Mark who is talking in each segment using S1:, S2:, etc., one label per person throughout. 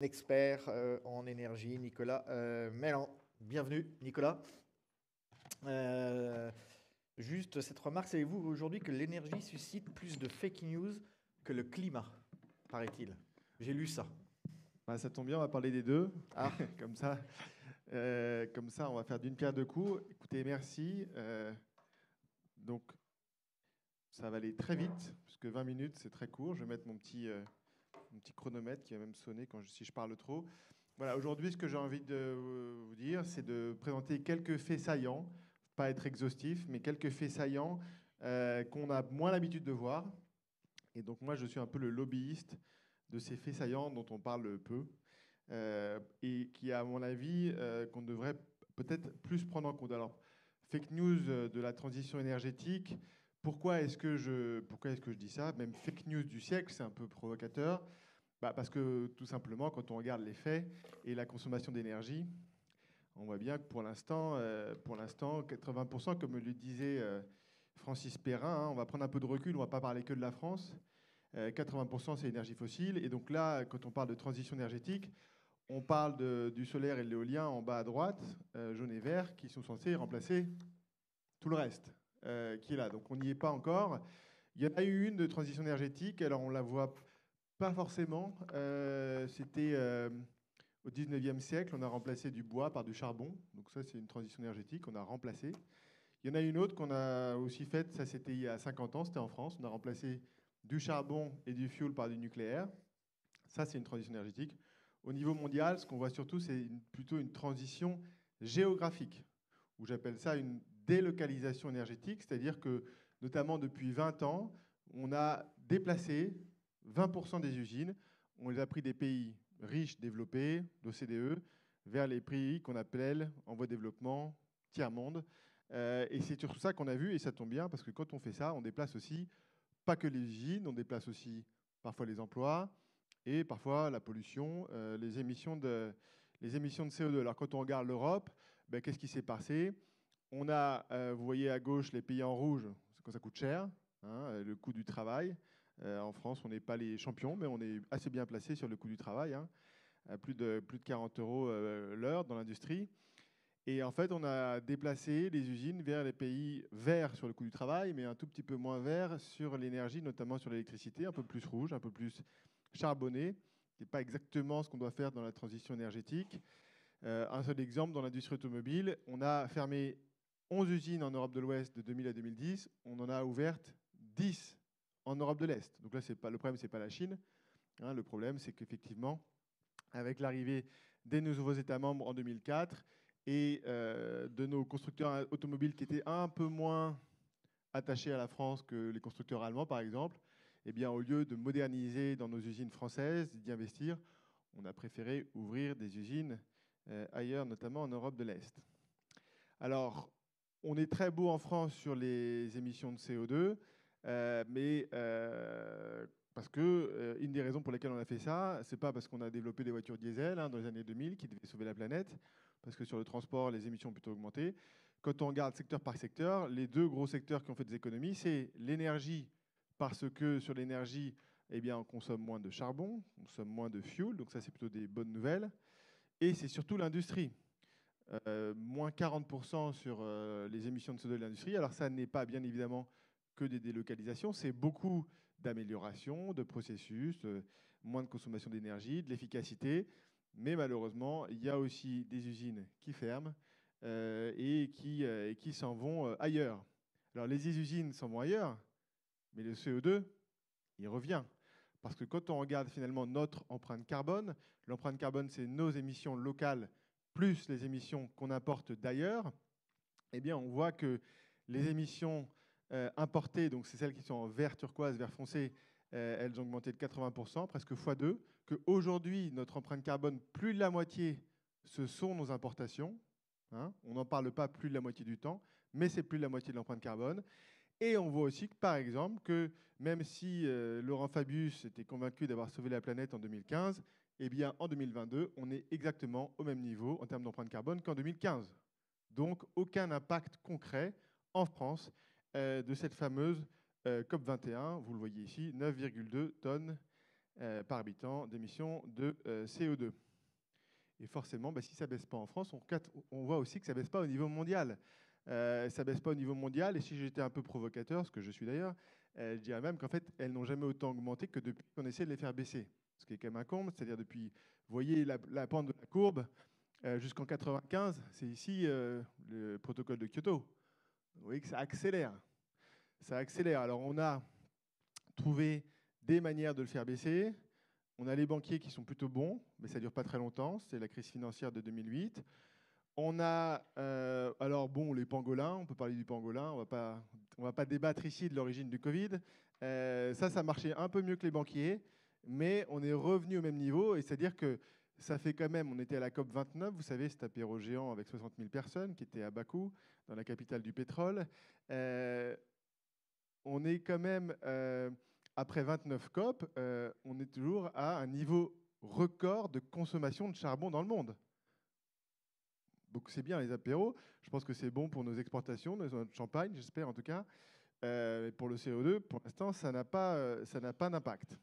S1: Expert en énergie, Nicolas Mellan. Bienvenue, Nicolas. Juste cette remarque, savez-vous aujourd'hui que l'énergie suscite plus de fake news que le climat, paraît-il? J'ai lu ça.
S2: Bah, ça tombe bien, on va parler des deux.
S1: Ah,
S2: Comme ça, on va faire d'une pierre deux coups. Écoutez, merci. Donc, ça va aller très vite, puisque 20 minutes, c'est très court. Je vais mettre mon petit chronomètre qui va même sonner si je parle trop. Voilà, aujourd'hui, ce que j'ai envie de vous dire, c'est de présenter quelques faits saillants, pas être exhaustif, mais quelques faits saillants qu'on a moins l'habitude de voir. Et donc, moi, je suis un peu le lobbyiste de ces faits saillants dont on parle peu. Et qui, à mon avis, qu'on devrait peut-être plus prendre en compte. Alors, fake news de la transition énergétique, pourquoi est-ce que je dis ça? Même fake news du siècle, c'est un peu provocateur. Bah, parce que tout simplement, quand on regarde les faits et la consommation d'énergie, on voit bien que pour l'instant, 80%, comme le disait Francis Perrin, hein, on va prendre un peu de recul, on ne va pas parler que de la France. 80% c'est énergie fossile. Et donc là, quand on parle de transition énergétique, on parle du solaire et de l'éolien en bas à droite, jaune et vert, qui sont censés remplacer tout le reste qui est là. Donc on n'y est pas encore. Il y en a eu une de transition énergétique, alors on la voit pas forcément. C'était au 19e siècle, on a remplacé du bois par du charbon. Donc ça, c'est une transition énergétique qu'on a remplacée. Il y en a une autre qu'on a aussi faite, ça c'était il y a 50 ans, c'était en France. On a remplacé du charbon et du fioul par du nucléaire. Ça, c'est une transition énergétique. Au niveau mondial, ce qu'on voit surtout, c'est plutôt une transition géographique, où j'appelle ça une délocalisation énergétique, c'est-à-dire que, notamment depuis 20 ans, on a déplacé 20% des usines, on les a pris des pays riches, développés, d'OCDE, vers les pays qu'on appelle en voie de développement, tiers-monde. Et c'est surtout ça qu'on a vu, et ça tombe bien, parce que quand on fait ça, on déplace aussi, pas que les usines, on déplace aussi parfois les emplois, et parfois la pollution, les émissions de CO2. Alors quand on regarde l'Europe, ben, qu'est-ce qui s'est passé? On a, vous voyez à gauche, les pays en rouge, c'est quand ça coûte cher, hein, le coût du travail. En France, on n'est pas les champions, mais on est assez bien placé sur le coût du travail, hein, à plus de 40 euros l'heure dans l'industrie. Et en fait, on a déplacé les usines vers les pays verts sur le coût du travail, mais un tout petit peu moins verts sur l'énergie, notamment sur l'électricité, un peu plus rouge, un peu plus charbonné. Ce n'est pas exactement ce qu'on doit faire dans la transition énergétique. Un seul exemple, dans l'industrie automobile, on a fermé 11 usines en Europe de l'Ouest de 2000 à 2010. On en a ouvertes 10 en Europe de l'Est. Donc là, le problème, ce n'est pas la Chine. Hein, le problème, c'est qu'effectivement, avec l'arrivée des nouveaux États membres en 2004 et de nos constructeurs automobiles qui étaient un peu moins attachés à la France que les constructeurs allemands, par exemple, eh bien, au lieu de moderniser dans nos usines françaises, d'y investir, on a préféré ouvrir des usines ailleurs, notamment en Europe de l'Est. Alors, on est très beau en France sur les émissions de CO2, mais parce que une des raisons pour lesquelles on a fait ça, c'est pas parce qu'on a développé des voitures diesel hein, dans les années 2000 qui devaient sauver la planète, parce que sur le transport, les émissions ont plutôt augmenté. Quand on regarde secteur par secteur, les deux gros secteurs qui ont fait des économies, c'est l'énergie, parce que sur l'énergie, eh bien, on consomme moins de charbon, on consomme moins de fuel, donc ça c'est plutôt des bonnes nouvelles. Et c'est surtout l'industrie. Moins 40% sur les émissions de CO2 de l'industrie. Alors ça n'est pas bien évidemment que des délocalisations, c'est beaucoup d'améliorations, de processus, moins de consommation d'énergie, de l'efficacité. Mais malheureusement, il y a aussi des usines qui ferment et qui s'en vont ailleurs. Alors les usines s'en vont ailleurs, mais le CO2, il revient. Parce que quand on regarde finalement notre empreinte carbone, l'empreinte carbone, c'est nos émissions locales plus les émissions qu'on importe d'ailleurs, eh bien, on voit que les émissions importées, donc c'est celles qui sont en vert turquoise, vert foncé, elles ont augmenté de 80%, presque x2, qu'aujourd'hui, notre empreinte carbone, plus de la moitié, ce sont nos importations. Hein, on n'en parle pas plus de la moitié du temps, mais c'est plus de la moitié de l'empreinte carbone. Et on voit aussi que, par exemple, que même si Laurent Fabius était convaincu d'avoir sauvé la planète en 2015, eh bien, en 2022, on est exactement au même niveau en termes d'empreinte carbone qu'en 2015. Donc, aucun impact concret en France de cette fameuse COP21. Vous le voyez ici, 9,2 tonnes par habitant d'émissions de CO2. Et forcément, si ça ne baisse pas en France, on voit aussi que ça ne baisse pas au niveau mondial. Ça ne baisse pas au niveau mondial. Et si j'étais un peu provocateur, ce que je suis d'ailleurs, je dirais même qu'en fait, elles n'ont jamais autant augmenté que depuis qu'on essaie de les faire baisser. Ce qui est quand même un comble, c'est-à-dire depuis, vous voyez la pente de la courbe, jusqu'en 95, c'est ici le protocole de Kyoto. Vous voyez que ça accélère. Ça accélère. Alors on a trouvé des manières de le faire baisser. On a les banquiers qui sont plutôt bons, mais ça ne dure pas très longtemps. C'est la crise financière de 2008. On a, les pangolins. On peut parler du pangolin. On ne va pas débattre ici de l'origine du Covid. Ça marchait un peu mieux que les banquiers, mais on est revenu au même niveau. Et c'est-à-dire que ça fait quand même, on était à la COP 29, vous savez, cet apéro géant avec 60 000 personnes qui était à Bakou, dans la capitale du pétrole. On est quand même, après 29 COP, on est toujours à un niveau record de consommation de charbon dans le monde. Donc c'est bien les apéros. Je pense que c'est bon pour nos exportations, notre champagne, j'espère en tout cas. Pour le CO2, pour l'instant, ça n'a pas d'impact.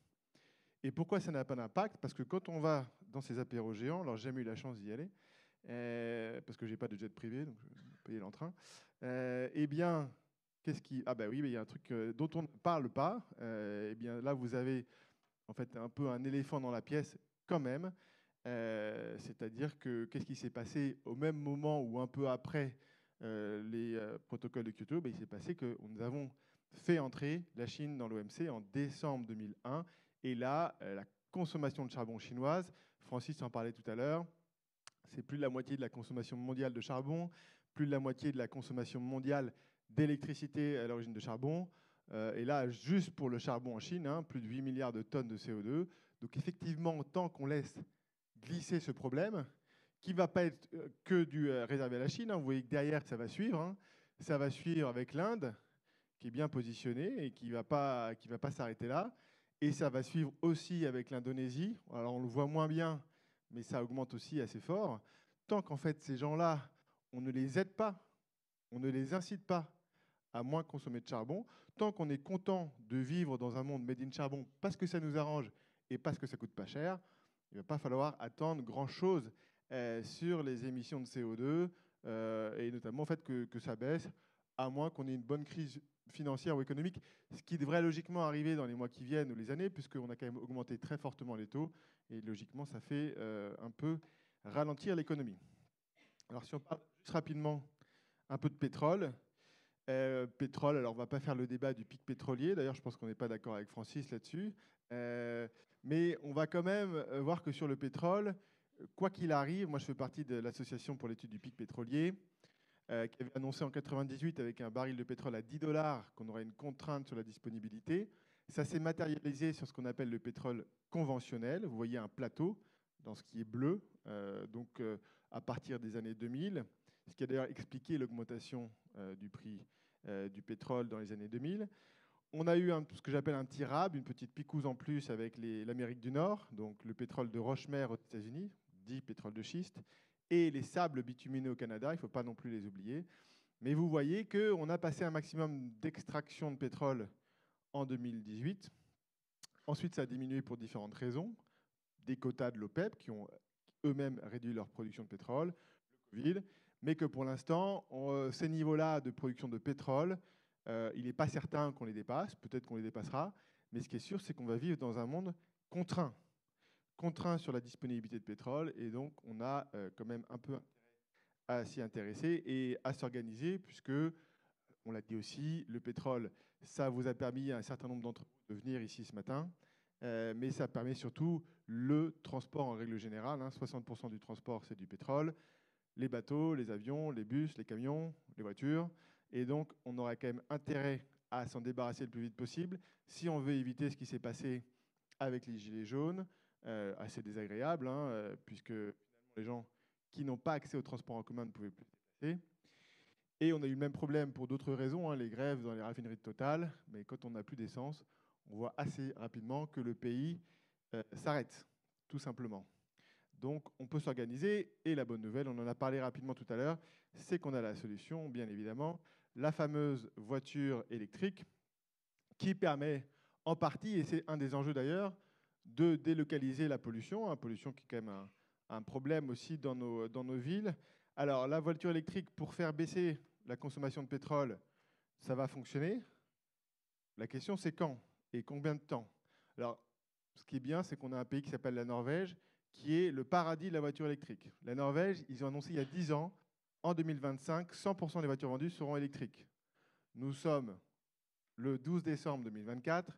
S2: Et pourquoi ça n'a pas d'impact? Parce que quand on va dans ces apéros géants, alors j'ai jamais eu la chance d'y aller, parce que j'ai pas de jet privé, donc je vais payer l'entrain. Eh bien, il y a un truc dont on ne parle pas. Eh bien, là, vous avez en fait un peu un éléphant dans la pièce quand même. C'est-à-dire que qu'est-ce qui s'est passé au même moment ou un peu après les protocoles de Kyoto? Il s'est passé que nous avons fait entrer la Chine dans l'OMC en décembre 2001. Et là, la consommation de charbon chinoise, Francis en parlait tout à l'heure, c'est plus de la moitié de la consommation mondiale de charbon, plus de la moitié de la consommation mondiale d'électricité à l'origine de charbon. Et là, juste pour le charbon en Chine, plus de 8 milliards de tonnes de CO2. Donc effectivement, tant qu'on laisse glisser ce problème, qui ne va pas être que réservé à la Chine, vous voyez que derrière, ça va suivre. Ça va suivre avec l'Inde, qui est bien positionnée et qui ne va pas s'arrêter là. Et ça va suivre aussi avec l'Indonésie. Alors on le voit moins bien, mais ça augmente aussi assez fort. Tant qu'en fait, ces gens-là, on ne les aide pas, on ne les incite pas à moins consommer de charbon, tant qu'on est content de vivre dans un monde made in charbon parce que ça nous arrange et parce que ça coûte pas cher, il ne va pas falloir attendre grand-chose sur les émissions de CO2 et notamment le fait que ça baisse, à moins qu'on ait une bonne crise financière ou économique, ce qui devrait logiquement arriver dans les mois qui viennent ou les années, puisqu'on a quand même augmenté très fortement les taux, et logiquement, ça fait un peu ralentir l'économie. Alors, si on parle juste rapidement un peu de pétrole, alors on ne va pas faire le débat du pic pétrolier, d'ailleurs, je pense qu'on n'est pas d'accord avec Francis là-dessus, mais on va quand même voir que sur le pétrole, quoi qu'il arrive, moi je fais partie de l'association pour l'étude du pic pétrolier, qui avait annoncé en 1998 avec un baril de pétrole à $10 qu'on aurait une contrainte sur la disponibilité. Ça s'est matérialisé sur ce qu'on appelle le pétrole conventionnel. Vous voyez un plateau dans ce qui est bleu, à partir des années 2000, ce qui a d'ailleurs expliqué l'augmentation du prix du pétrole dans les années 2000. On a eu ce que j'appelle un petit rab, une petite picouse en plus avec l'Amérique du Nord, donc le pétrole de Rochemer aux États-Unis, dit pétrole de schiste, et les sables bitumineux au Canada, il ne faut pas non plus les oublier. Mais vous voyez qu'on a passé un maximum d'extraction de pétrole en 2018. Ensuite, ça a diminué pour différentes raisons. Des quotas de l'OPEP qui ont eux-mêmes réduit leur production de pétrole, le Covid, mais que pour l'instant, ces niveaux-là de production de pétrole, il n'est pas certain qu'on les dépasse, peut-être qu'on les dépassera, mais ce qui est sûr, c'est qu'on va vivre dans un monde contraint sur la disponibilité de pétrole, et donc on a quand même un peu à s'y intéresser et à s'organiser, puisque, on l'a dit aussi, le pétrole, ça vous a permis à un certain nombre d'entre vous de venir ici ce matin, mais ça permet surtout le transport en règle générale. 60% du transport, c'est du pétrole, les bateaux, les avions, les bus, les camions, les voitures, et donc on aura quand même intérêt à s'en débarrasser le plus vite possible si on veut éviter ce qui s'est passé avec les gilets jaunes, assez désagréable, puisque finalement les gens qui n'ont pas accès au transport en commun ne pouvaient plus se déplacer. Et on a eu le même problème pour d'autres raisons, les grèves dans les raffineries de Total, mais quand on n'a plus d'essence, on voit assez rapidement que le pays s'arrête, tout simplement. Donc on peut s'organiser, et la bonne nouvelle, on en a parlé rapidement tout à l'heure, c'est qu'on a la solution, bien évidemment, la fameuse voiture électrique qui permet en partie, et c'est un des enjeux d'ailleurs, de délocaliser la pollution, hein, pollution qui est quand même un problème aussi dans nos villes. Alors, la voiture électrique, pour faire baisser la consommation de pétrole, ça va fonctionner. La question, c'est quand et combien de temps. Alors, ce qui est bien, c'est qu'on a un pays qui s'appelle la Norvège, qui est le paradis de la voiture électrique. La Norvège, ils ont annoncé il y a 10 ans, en 2025, 100% des voitures vendues seront électriques. Nous sommes le 12 décembre 2024,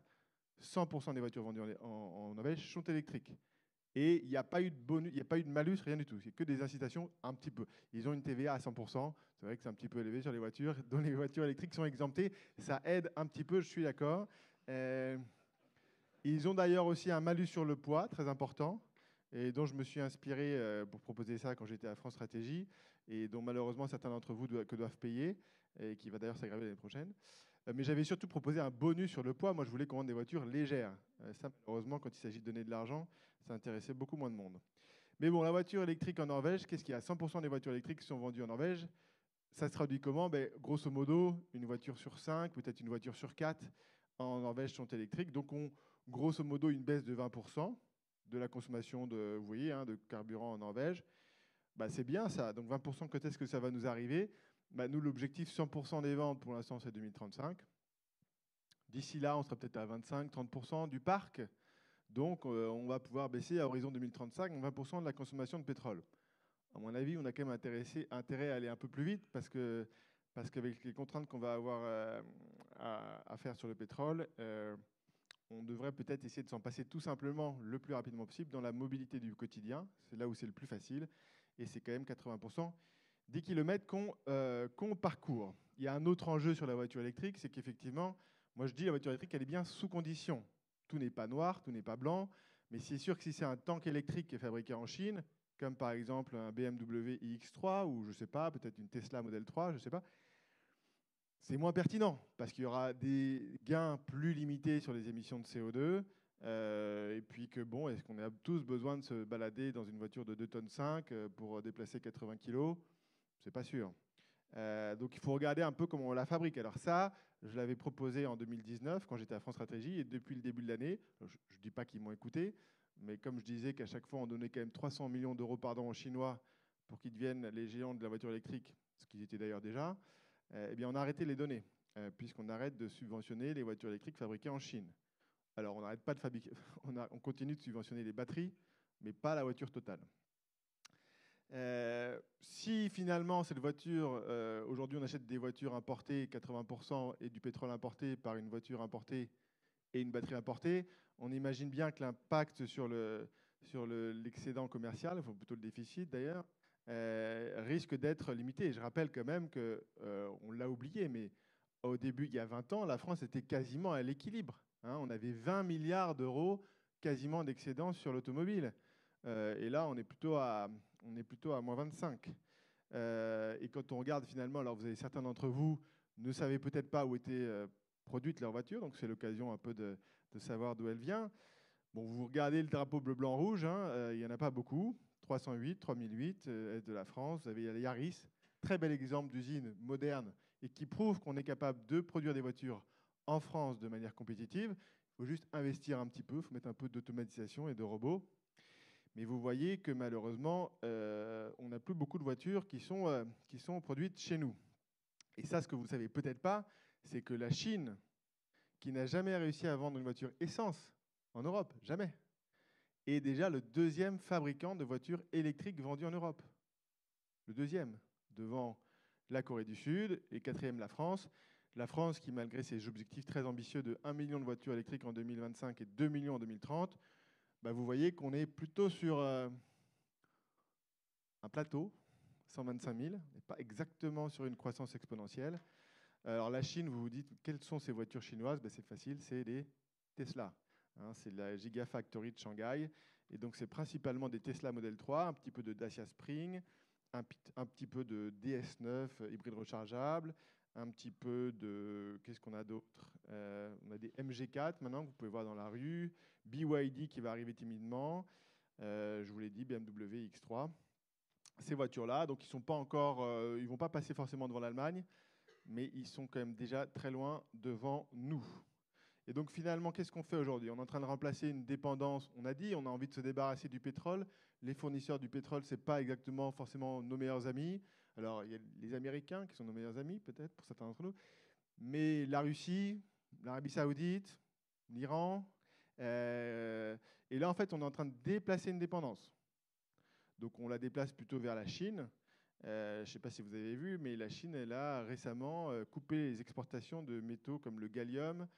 S2: 100% des voitures vendues en Norvège sont électriques. Et il n'y a pas eu de bonus, il n'y a pas eu de malus, rien du tout. C'est que des incitations un petit peu. Ils ont une TVA à 100%. C'est vrai que c'est un petit peu élevé sur les voitures, dont les voitures électriques sont exemptées. Ça aide un petit peu, je suis d'accord. Ils ont d'ailleurs aussi un malus sur le poids, très important, et dont je me suis inspiré pour proposer ça quand j'étais à France Stratégie, et dont malheureusement certains d'entre vous doivent payer, et qui va d'ailleurs s'aggraver l'année prochaine. Mais j'avais surtout proposé un bonus sur le poids. Moi, je voulais qu'on vende des voitures légères. Ça, malheureusement, quand il s'agit de donner de l'argent, ça intéressait beaucoup moins de monde. Mais bon, la voiture électrique en Norvège, qu'est-ce qu'il y a? 100% des voitures électriques qui sont vendues en Norvège. Ça se traduit comment? Grosso modo, une voiture sur 5, peut-être une voiture sur 4 en Norvège sont électriques. Donc, grosso modo, une baisse de 20% de la consommation vous voyez, hein, de carburant en Norvège. C'est bien ça. Donc 20%, quand est-ce que ça va nous arriver? Nous, l'objectif 100% des ventes, pour l'instant, c'est 2035. D'ici là, on sera peut-être à 25-30% du parc. Donc, on va pouvoir baisser à horizon 2035 20% de la consommation de pétrole. À mon avis, on a quand même intérêt à aller un peu plus vite parce qu'avec les contraintes qu'on va avoir à faire sur le pétrole, on devrait peut-être essayer de s'en passer tout simplement le plus rapidement possible dans la mobilité du quotidien. C'est là où c'est le plus facile. Et c'est quand même 80% des kilomètres qu'on parcourt. Il y a un autre enjeu sur la voiture électrique, c'est qu'effectivement, moi je dis la voiture électrique, elle est bien sous condition. Tout n'est pas noir, tout n'est pas blanc, mais c'est sûr que si c'est un tank électrique qui est fabriqué en Chine, comme par exemple un BMW iX3 ou je ne sais pas, peut-être une Tesla Model 3, je ne sais pas, c'est moins pertinent parce qu'il y aura des gains plus limités sur les émissions de CO2. Et puis que bon, est-ce qu'on a tous besoin de se balader dans une voiture de 2,5 tonnes pour déplacer 80 kg? C'est pas sûr. Donc il faut regarder un peu comment on la fabrique. Alors ça, je l'avais proposé en 2019 quand j'étais à France Stratégie et depuis le début de l'année, je ne dis pas qu'ils m'ont écouté, mais comme je disais qu'à chaque fois on donnait quand même 300 millions d'euros par an aux Chinois pour qu'ils deviennent les géants de la voiture électrique, ce qu'ils étaient d'ailleurs déjà, eh bien on a arrêté de les donner puisqu'on arrête de subventionner les voitures électriques fabriquées en Chine. Alors on n'arrête pas de fabriquer, on continue de subventionner les batteries, mais pas la voiture totale. Si finalement cette voiture, aujourd'hui on achète des voitures importées 80% et du pétrole importé par une voiture importée et une batterie importée, on imagine bien que l'impact sur l'excédent commercial, enfin plutôt le déficit d'ailleurs, risque d'être limité. Et je rappelle quand même qu'on l'a oublié, mais au début, il y a 20 ans, la France était quasiment à l'équilibre. Hein, on avait 20 milliards d'euros quasiment d'excédent sur l'automobile. Et là, on est plutôt à moins 25. Et quand on regarde finalement, alors vous avez certains d'entre vous ne savaient peut-être pas où était produite leur voiture, donc c'est l'occasion un peu de savoir d'où elle vient. Bon, vous regardez le drapeau bleu, blanc, rouge, hein, il n'y en a pas beaucoup. 308, 3008, est de la France. Vous avez la Yaris, très bel exemple d'usine moderne et qui prouve qu'on est capable de produire des voitures en France de manière compétitive. Il faut juste investir un petit peu, il faut mettre un peu d'automatisation et de robots. Mais vous voyez que malheureusement, on n'a plus beaucoup de voitures qui sont produites chez nous. Et ça, ce que vous ne savez peut-être pas, c'est que la Chine, qui n'a jamais réussi à vendre une voiture essence en Europe, jamais, est déjà le deuxième fabricant de voitures électriques vendues en Europe. Le deuxième, devant la Corée du Sud, et quatrième, la France. La France, qui malgré ses objectifs très ambitieux de 1 million de voitures électriques en 2025 et 2 millions en 2030, vous voyez qu'on est plutôt sur un plateau, 125 000, et pas exactement sur une croissance exponentielle. Alors la Chine, vous vous dites, quelles sont ces voitures chinoises? C'est facile, c'est les Tesla. Hein, c'est la Gigafactory de Shanghai. Et donc c'est principalement des Tesla Model 3, un petit peu de Dacia Spring, un petit peu de DS9 hybride rechargeable, un petit peu de... Qu'est-ce qu'on a d'autre? On a des MG4 maintenant que vous pouvez voir dans la rue, BYD qui va arriver timidement, je vous l'ai dit, BMW X3. Ces voitures-là, donc ils sont pas encore, ils vont pas passer forcément devant l'Allemagne, mais ils sont quand même déjà très loin devant nous. Et donc finalement, qu'est-ce qu'on fait aujourd'hui? On est en train de remplacer une dépendance. On a dit, on a envie de se débarrasser du pétrole. Les fournisseurs du pétrole, ce n'est pas exactement forcément nos meilleurs amis. Alors, il y a les Américains qui sont nos meilleurs amis, peut-être, pour certains d'entre nous. Mais la Russie, l'Arabie Saoudite, l'Iran. Et là, en fait, on est en train de déplacer une dépendance. Donc, on la déplace plutôt vers la Chine. Je ne sais pas si vous avez vu, mais la Chine, elle a récemment coupé les exportations de métaux comme le gallium,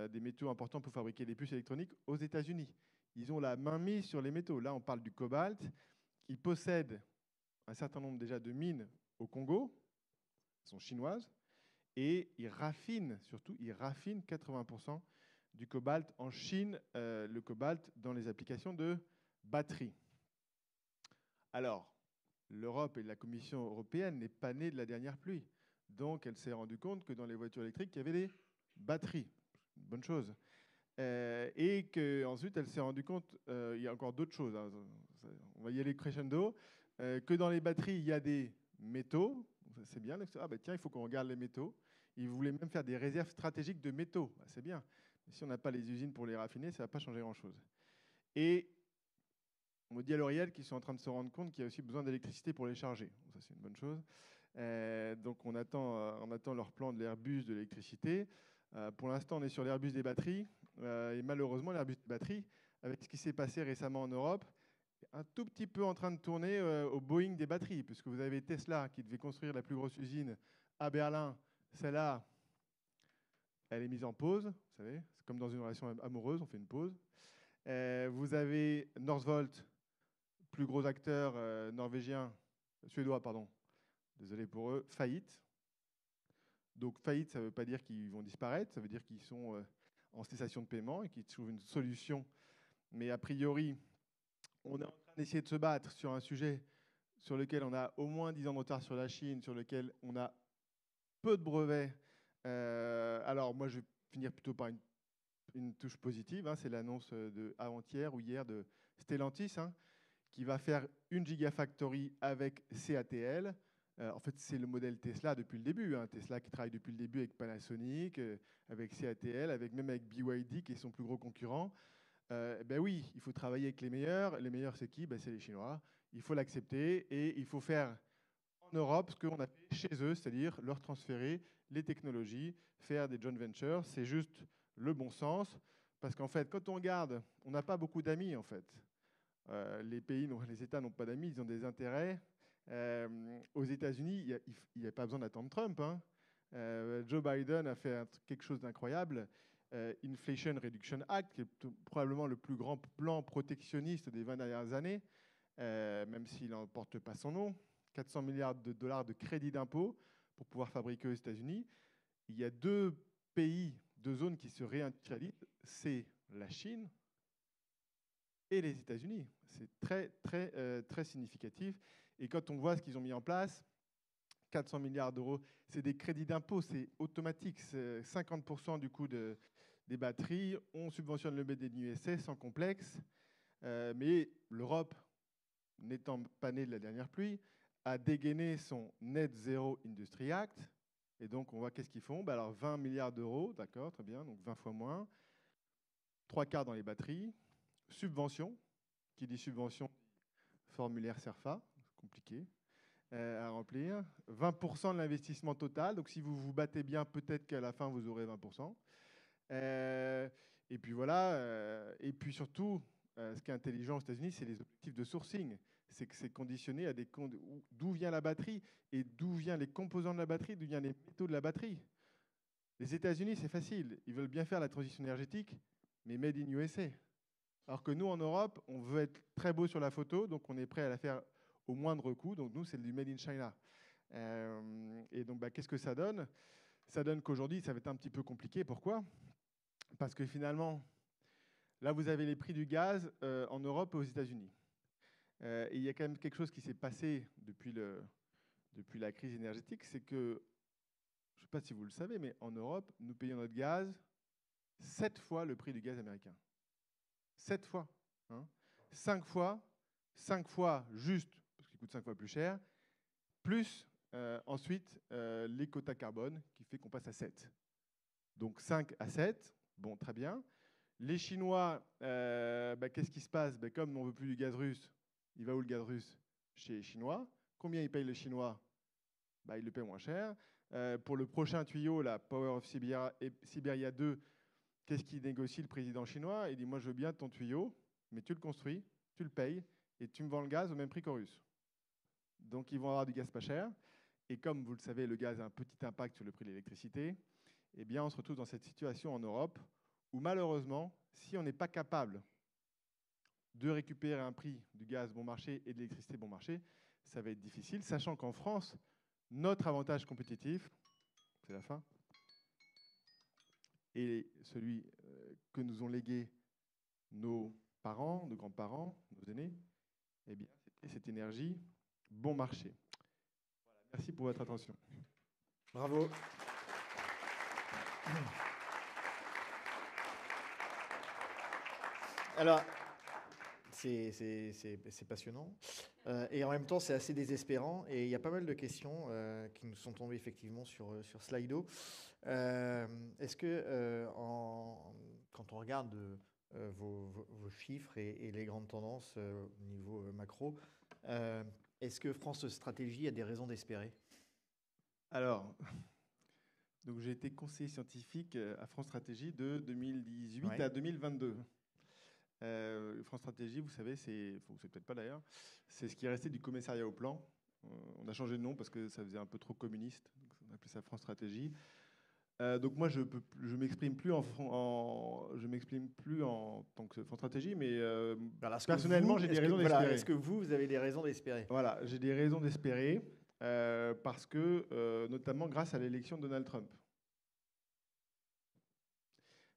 S2: des métaux importants pour fabriquer des puces électroniques aux États-Unis. Ils ont la main mise sur les métaux. Là, on parle du cobalt. Ils possèdent un certain nombre déjà de mines au Congo, elles sont chinoises, et ils raffinent, surtout, ils raffinent 80% du cobalt en Chine, le cobalt dans les applications de batteries. Alors, l'Europe et la Commission européenne n'est pas née de la dernière pluie. Donc, elle s'est rendue compte que dans les voitures électriques, il y avait des batteries. Une bonne chose. Et qu'ensuite, elle s'est rendue compte, il y a encore d'autres choses, hein, on va y aller crescendo, que dans les batteries, il y a des métaux. C'est bien. Ah ben tiens, il faut qu'on regarde les métaux. Ils voulaient même faire des réserves stratégiques de métaux. Ah, c'est bien. Mais si on n'a pas les usines pour les raffiner, ça ne va pas changer grand-chose. Et on me dit à L'Oréal qu'ils sont en train de se rendre compte qu'il y a aussi besoin d'électricité pour les charger. Ça, c'est une bonne chose. Donc, on attend leur plan de l'Airbus de l'électricité. Pour l'instant, on est sur l'Airbus des batteries. Et malheureusement, l'Airbus des batteries, avec ce qui s'est passé récemment en Europe, est un tout petit peu en train de tourner au Boeing des batteries, puisque vous avez Tesla qui devait construire la plus grosse usine à Berlin. Celle-là, elle est mise en pause. Vous savez, c'est comme dans une relation amoureuse, on fait une pause. Vous avez Northvolt, plus gros acteur norvégien, suédois, pardon, désolé pour eux, faillite. Donc faillite, ça ne veut pas dire qu'ils vont disparaître, ça veut dire qu'ils sont en cessation de paiement et qu'ils trouvent une solution. Mais a priori, on est en train d'essayer de se battre sur un sujet sur lequel on a au moins 10 ans de retard sur la Chine, sur lequel on a peu de brevets. Alors moi, je vais finir plutôt par une touche positive. Hein, c'est l'annonce de avant-hier ou hier de Stellantis, hein, qui va faire une Gigafactory avec CATL. En fait, c'est le modèle Tesla depuis le début. Hein. Tesla qui travaille depuis le début avec Panasonic, avec CATL, même avec BYD, qui est son plus gros concurrent. Ben oui, il faut travailler avec les meilleurs. Les meilleurs, c'est qui? Ben, c'est les Chinois. Il faut l'accepter et il faut faire en Europe ce qu'on a fait chez eux, c'est-à-dire leur transférer les technologies, faire des joint ventures. C'est juste le bon sens. Parce qu'en fait, quand on regarde, on n'a pas beaucoup d'amis, en fait. Les États n'ont pas d'amis, ils ont des intérêts. Aux États-Unis, il n'y a pas besoin d'attendre Trump. Hein. Joe Biden a fait quelque chose d'incroyable. Inflation Reduction Act, qui est probablement le plus grand plan protectionniste des 20 dernières années, même s'il n'en porte pas son nom. 400 milliards de dollars de crédit d'impôt pour pouvoir fabriquer aux États-Unis. Il y a deux zones qui se réindustrialisent, c'est la Chine et les États-Unis. C'est très significatif. Et quand on voit ce qu'ils ont mis en place, 400 milliards d'euros, c'est des crédits d'impôt, c'est automatique. C'est 50% du coût des batteries. On subventionne le Made in USA sans complexe. Mais l'Europe, n'étant pas née de la dernière pluie, a dégainé son Net Zero Industry Act. Et donc, on voit qu'est-ce qu'ils font. Alors, 20 milliards d'euros, d'accord, très bien, donc 20 fois moins. 3/4 dans les batteries. Subvention, qui dit subvention, formulaire CERFA, compliqué à remplir. 20% de l'investissement total, donc si vous vous battez bien, peut-être qu'à la fin, vous aurez 20%. Et puis voilà, et puis surtout, ce qui est intelligent aux États-Unis, c'est les objectifs de sourcing. C'est que c'est conditionné à d'où vient la batterie et d'où viennent les composants de la batterie, d'où viennent les métaux de la batterie. Les États-Unis, c'est facile. Ils veulent bien faire la transition énergétique, mais made in USA. Alors que nous, en Europe, on veut être très beau sur la photo, donc on est prêt à la faire au moindre coût. Donc nous, c'est du made in China. Et donc, qu'est-ce que ça donne? Ça donne qu'aujourd'hui, ça va être un petit peu compliqué. Pourquoi? Parce que finalement, là, vous avez les prix du gaz en Europe et aux États-Unis. Et il y a quand même quelque chose qui s'est passé depuis la crise énergétique, c'est que, je ne sais pas si vous le savez, mais en Europe, nous payons notre gaz 7 fois le prix du gaz américain. 7 fois. Hein. 5 fois juste, parce qu'il coûte 5 fois plus cher, plus ensuite les quotas carbone, qui fait qu'on passe à 7. Donc 5 à 7, Bon, très bien. Les Chinois, qu'est-ce qui se passe? Comme on ne veut plus du gaz russe, il va où le gaz russe? Chez les Chinois. Combien ils payent les Chinois? Ils le paient moins cher. Pour le prochain tuyau, la Power of Siberia 2, qu'est-ce qu'il négocie le président chinois? Il dit, moi je veux bien ton tuyau, mais tu le construis, tu le payes, et tu me vends le gaz au même prix qu'aux Russes. Donc ils vont avoir du gaz pas cher. Et comme vous le savez, le gaz a un petit impact sur le prix de l'électricité. Eh bien, on se retrouve dans cette situation en Europe où malheureusement, si on n'est pas capable de récupérer un prix du gaz bon marché et de l'électricité bon marché, ça va être difficile, sachant qu'en France, notre avantage compétitif, c'est la fin, et celui que nous ont légué nos parents, nos grands-parents, nos aînés, eh bien, c'était cette énergie bon marché. Voilà, merci pour votre attention.
S1: Bravo. Alors, c'est passionnant. Et en même temps, c'est assez désespérant. Et il y a pas mal de questions qui nous sont tombées effectivement sur Slido. Est-ce que, quand on regarde vos chiffres et les grandes tendances au niveau macro, est-ce que France Stratégie a des raisons d'espérer?
S2: Alors, donc j'ai été conseiller scientifique à France Stratégie de 2018
S1: Ouais.
S2: à 2022. France Stratégie, vous savez, vous savez peut-être pas d'ailleurs, c'est ce qui est resté du commissariat au plan. On a changé de nom parce que ça faisait un peu trop communiste. Donc on appelait ça France Stratégie. Donc moi, je m'exprime plus je m'exprime plus en tant que France Stratégie, mais personnellement, j'ai des raisons d'espérer.
S1: Est-ce que vous avez des raisons d'espérer?
S2: Voilà, j'ai des raisons d'espérer parce que, notamment grâce à l'élection de Donald Trump.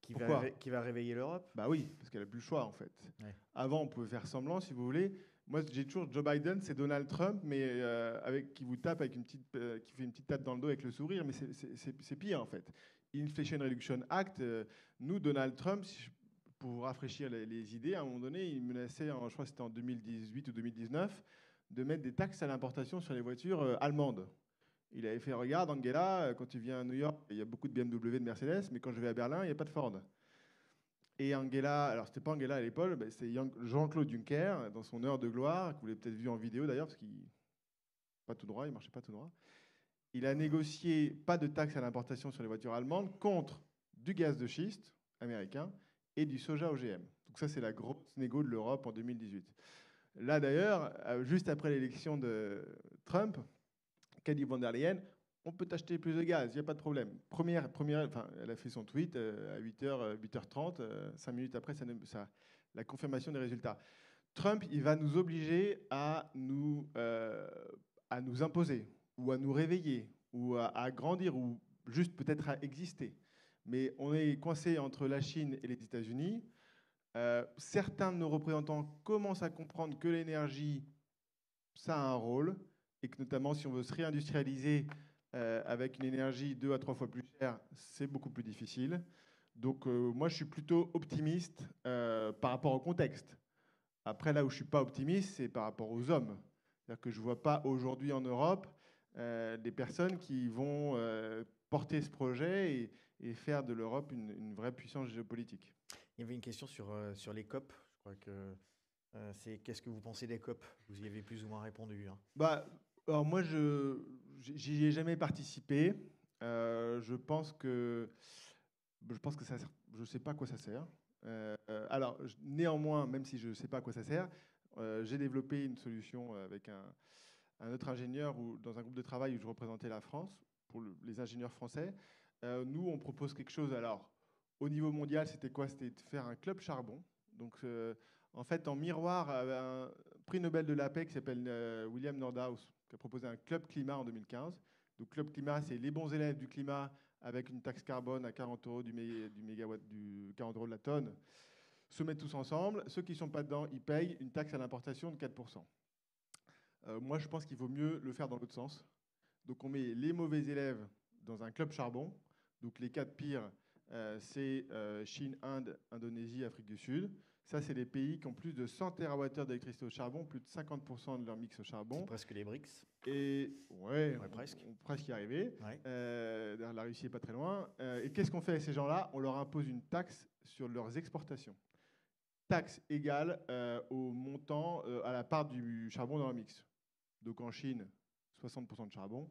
S1: Qui va réveiller l'Europe?
S2: Bah oui, parce qu'elle n'a plus le choix en fait.
S1: Ouais.
S2: Avant, on pouvait faire semblant, si vous voulez. Moi, j'ai toujours Joe Biden, c'est Donald Trump, mais qui vous tape avec qui fait une petite tape dans le dos avec le sourire, mais c'est pire en fait. Inflation Reduction Act, nous, Donald Trump, pour vous rafraîchir les idées, à un moment donné, il menaçait, je crois que c'était en 2018 ou 2019, de mettre des taxes à l'importation sur les voitures allemandes. Il avait fait, regarde Angela, quand tu viens à New York, il y a beaucoup de BMW, de Mercedes, mais quand je vais à Berlin, il n'y a pas de Ford. Et Angela, alors c'était pas Angela à l'époque, c'est Jean-Claude Juncker, dans son heure de gloire, que vous l'avez peut-être vu en vidéo d'ailleurs, parce qu'il pas tout droit, il marchait pas tout droit. Il a négocié pas de taxes à l'importation sur les voitures allemandes contre du gaz de schiste américain et du soja OGM. Donc ça, c'est la grosse négo de l'Europe en 2018. Là d'ailleurs, juste après l'élection de Trump, qu'a dit von der Leyen, on peut acheter plus de gaz, il n'y a pas de problème. Elle a fait son tweet à 8h30, 5 minutes après, la confirmation des résultats. Trump, il va nous obliger à nous imposer, ou à nous réveiller, ou à grandir, ou juste peut-être à exister. Mais on est coincé entre la Chine et les États-Unis. Certains de nos représentants commencent à comprendre que l'énergie, ça a un rôle, et que notamment si on veut se réindustrialiser avec une énergie 2 à 3 fois plus chère, c'est beaucoup plus difficile. Donc moi, je suis plutôt optimiste par rapport au contexte. Après, là où je ne suis pas optimiste, c'est par rapport aux hommes. C'est-à-dire que je ne vois pas aujourd'hui en Europe des personnes qui vont porter ce projet et faire de l'Europe une vraie puissance géopolitique.
S1: Il y avait une question sur les COP. Je crois que c'est qu'est-ce que vous pensez des COP? Vous y avez plus ou moins répondu. Hein.
S2: Alors moi, j'y ai jamais participé. Je pense que ça sert, je ne sais pas à quoi ça sert. Alors, néanmoins, même si je ne sais pas à quoi ça sert, j'ai développé une solution avec un autre ingénieur dans un groupe de travail où je représentais la France, pour les ingénieurs français. Nous, on propose quelque chose. Alors, au niveau mondial, c'était quoi? C'était de faire un club charbon. Donc, en fait, en miroir, un prix Nobel de la paix qui s'appelle William Nordhaus, qui a proposé un club climat en 2015. Donc, club climat, c'est les bons élèves du climat avec une taxe carbone à 40 € du mégawatt, 40 € de la tonne, se mettent tous ensemble. Ceux qui ne sont pas dedans, ils payent une taxe à l'importation de 4%. Moi, je pense qu'il vaut mieux le faire dans l'autre sens. Donc, on met les mauvais élèves dans un club charbon. Donc, les 4 pires, c'est Chine, Inde, Indonésie, Afrique du Sud. Ça, c'est les pays qui ont plus de 100 TWh d'électricité au charbon, plus de 50% de leur mix au charbon.
S1: C'est presque les BRICS.
S2: Et
S1: Presque.
S2: On presque y arriver.
S1: Ouais.
S2: La Russie n'est pas très loin. Et qu'est-ce qu'on fait avec ces gens-là? On leur impose une taxe sur leurs exportations. Taxe égale au montant, à la part du charbon dans leur mix. Donc en Chine, 60% de charbon,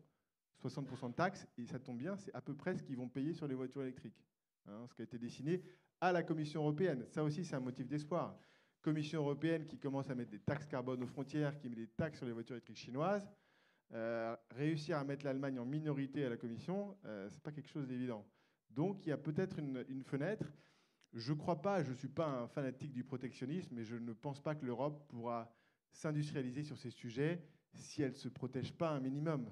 S2: 60% de taxes, et ça tombe bien, c'est à peu près ce qu'ils vont payer sur les voitures électriques. Hein, ce qui a été dessiné à la Commission européenne. Ça aussi, c'est un motif d'espoir. Commission européenne qui commence à mettre des taxes carbone aux frontières, qui met des taxes sur les voitures électriques chinoises. Réussir à mettre l'Allemagne en minorité à la Commission, c'est pas quelque chose d'évident. Donc il y a peut-être une fenêtre. Je ne crois pas, je ne suis pas un fanatique du protectionnisme, mais je ne pense pas que l'Europe pourra s'industrialiser sur ces sujets si elle ne se protège pas un minimum.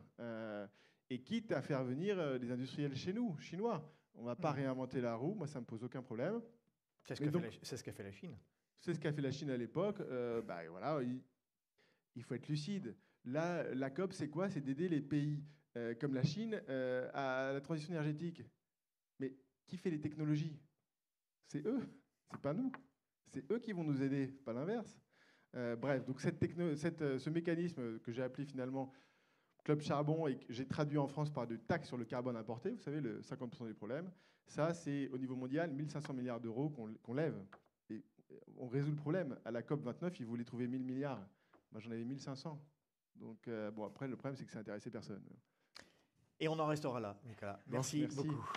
S2: Et quitte à faire venir des industriels chez nous, chinois. On ne va pas réinventer la roue, moi ça ne me pose aucun problème.
S1: C'est ce qu'a fait la Chine.
S2: C'est ce qu'a fait la Chine à l'époque. Voilà, il faut être lucide. Là, la COP, c'est quoi? C'est d'aider les pays comme la Chine à la transition énergétique. Mais qui fait les technologies? C'est eux, c'est pas nous. C'est eux qui vont nous aider, pas l'inverse. Bref, donc ce mécanisme que j'ai appelé finalement Club Charbon et que j'ai traduit en France par de taxes sur le carbone importé, vous savez, le 50% des problèmes, ça c'est au niveau mondial 1500 milliards d'euros qu'on lève. Et on résout le problème. À la COP 29, ils voulaient trouver 1000 milliards. Moi j'en avais 1500. Donc bon, après le problème c'est que ça n'intéressait personne.
S1: Et on en restera là, Nicolas. Merci beaucoup.